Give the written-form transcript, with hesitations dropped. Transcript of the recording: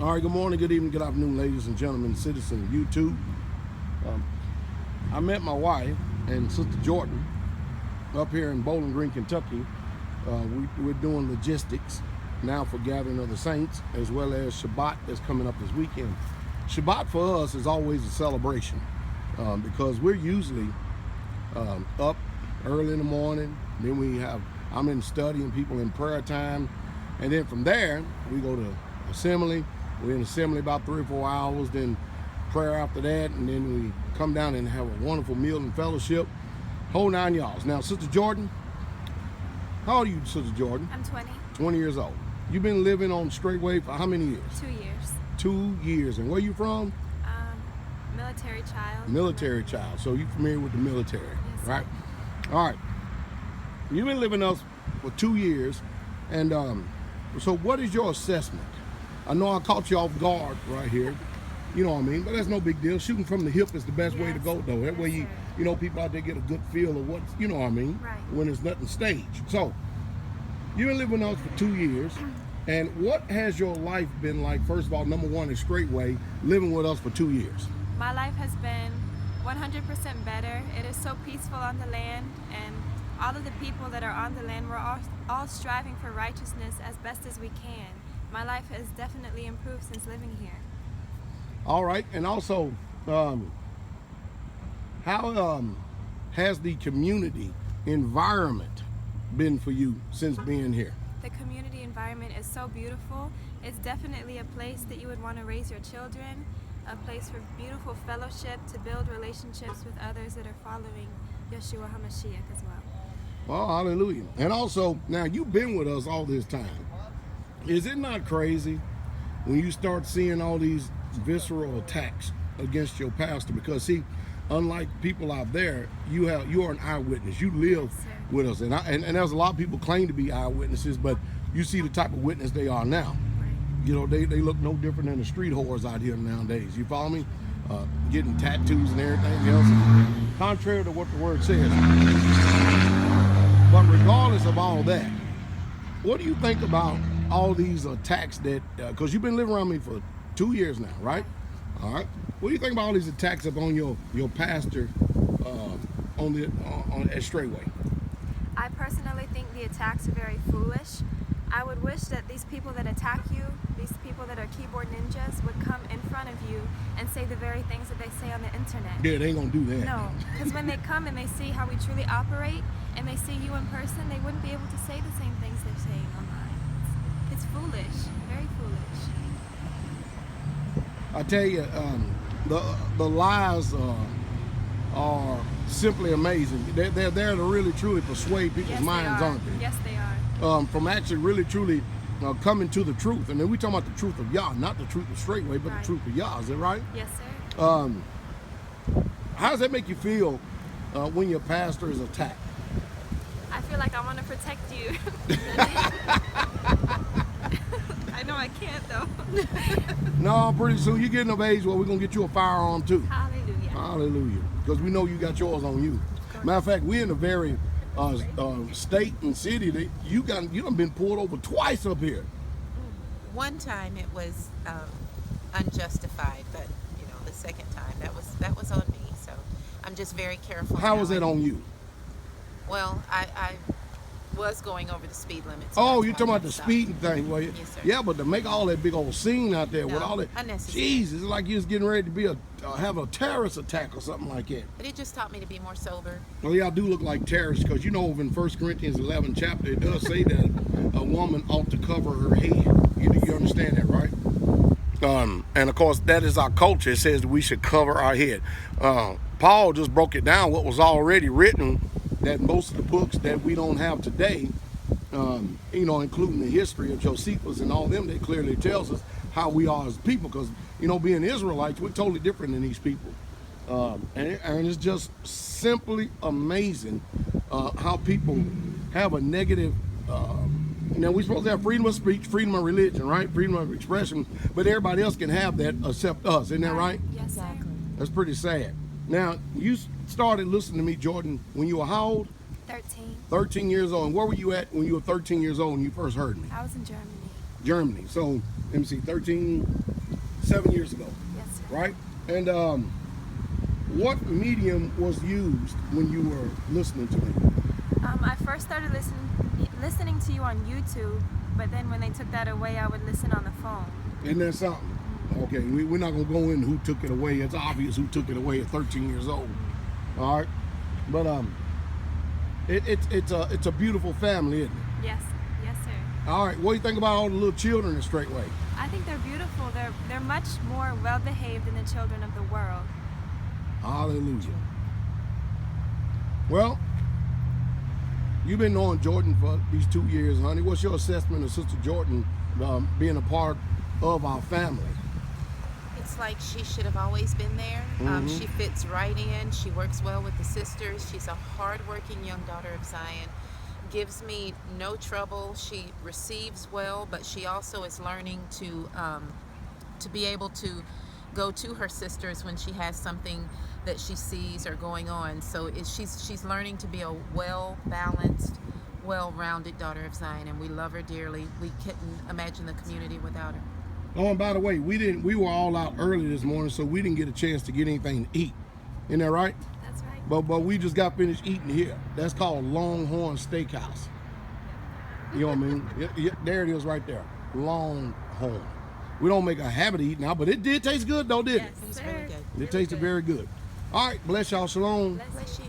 All right, good morning, good evening, good afternoon, ladies and gentlemen, citizens of YouTube. I met my wife and Sister Jordan up here in Bowling Green, Kentucky. We're doing logistics now for Gathering of the Saints, as well as Shabbat that's coming up this weekend. Shabbat for us is always a celebration because we're usually up early in the morning. Then I'm in study and people in prayer time. And then from there, we go to assembly. We're in assembly about 3 or 4 hours, then prayer after that, and then we come down and have a wonderful meal and fellowship. Whole 9 yards. Now, Sister Jordan, how old are you, Sister Jordan? I'm 20. 20 years old. You've been living on Straightway for how many years? 2 years. 2 years. And where you from? Military child. Military child. So you're familiar with the military, Yes, right? All right. You've been living us for 2 years, and so what is your assessment? I know I caught you off guard right here, you know what I mean, but that's no big deal. Shooting from the hip is the best way to go, though. That way you know, people out there get a good feel of what, you know what I mean, Right. when there's nothing staged. So you've been living with us for 2 years, and what has your life been like? First of all, number one is Straightway, living with us for 2 years. My life has been 100% better. It is so peaceful on the land, and all of the people that are on the land, we're all striving for righteousness as best as we can. My life has definitely improved since living here. All right, and also, how has the community environment been for you since being here? The community environment is so beautiful. It's definitely a place that you would want to raise your children, a place for beautiful fellowship, to build relationships with others that are following Yeshua HaMashiach as well. Well, hallelujah. And also, now you've been with us all this time. Is it not crazy when you start seeing all these visceral attacks against your pastor? Because see, unlike people out there, you are an eyewitness. You live with us, and there's a lot of people claim to be eyewitnesses, but you see the type of witness they are now. You know, they look no different than the street whores out here nowadays. You follow me? Getting tattoos and everything else, contrary to what the word says. But regardless of all that, what do you think about all these attacks that, because you've been living around me for 2 years now, right? All right. What do you think about all these attacks upon your pastor at Straightway? I personally think the attacks are very foolish. I would wish that these people that attack you, these people that are keyboard ninjas, would come in front of you and say the very things that they say on the internet. Yeah, they ain't gonna do that. No, because when they come and they see how we truly operate and they see you in person, they wouldn't be able to say the same things they're saying online. It's foolish, very foolish. I tell you, the lies are simply amazing. They're there to really truly persuade people's minds, aren't they? Yes, they are. From actually really truly coming to the truth. And then we talking about the truth of Yah, not the truth of Straightway, but the truth of Yah. Is that right? Yes, sir. How does that make you feel when your pastor is attacked? I feel like I want to protect you. I know I can't, though. No, pretty soon you're getting of age where we're going to get you a firearm too. Hallelujah. Hallelujah. Because we know you got yours on you. Matter of fact, we're in a very state and city that you done been pulled over twice up here. One time it was unjustified, but you know, the second time that was on me. So I'm just very careful. How was that on you? Well, I was going over the speed limit. So oh, you're talking about the speeding thing, well, yes, sir. Yeah, but to make all that big old scene out there with all that, unnecessary. jeez, it's like you was getting ready to be have a terrorist attack or something like that. But it just taught me to be more sober. Well, y'all do look like terrorists, because you know over in 1 Corinthians 11 chapter, it does say that a woman ought to cover her head. You understand that, right? And of course, that is our culture. It says that we should cover our head. Paul just broke it down, what was already written, that most of the books that we don't have today, you know, including the history of Josephus and all them, that clearly tells us how we are as people. Because, you know, being Israelites, we're totally different than these people. And it's just simply amazing how people have a negative, now we're supposed to have freedom of speech, freedom of religion, right? Freedom of expression, but everybody else can have that except us, isn't that right? Yes, sir. That's pretty sad. Now, you started listening to me, Jordan, when you were how old? 13. 13 years old. And where were you at when you were 13 years old when you first heard me? I was in Germany. Germany. So, let me see, 13, 7 years ago, Yes, sir. right? And what medium was used when you were listening to me? I first started listening to you on YouTube, but then when they took that away, I would listen on the phone. Isn't that something? Okay, we're not gonna go in who took it away. It's obvious who took it away at 13 years old. All right, but it's a beautiful family, isn't it? Yes, yes, sir. All right, what do you think about all the little children in Straightway? I think they're beautiful. They're much more well behaved than the children of the world. Hallelujah. Well, you've been knowing Jordan for these 2 years, honey. What's your assessment of Sister Jordan being a part of our family? It's like she should have always been there. She fits right in. She works well with the sisters. She's a hardworking young daughter of Zion. Gives me no trouble. She receives well, but she also is learning to be able to go to her sisters when she has something that she sees or going on. So she's learning to be a well-balanced, well-rounded daughter of Zion, and we love her dearly. We couldn't imagine the community without her. Oh, and by the way, we were all out early this morning, so we didn't get a chance to get anything to eat. Isn't that right? That's right. But we just got finished eating here. That's called Longhorn Steakhouse. You know what I mean? There it is right there. Longhorn. We don't make a habit of eating now, but it did taste good though, didn't Yes, It was sir. really good. it? It tasted very good. All right, bless y'all. Shalom. Bless Bless you.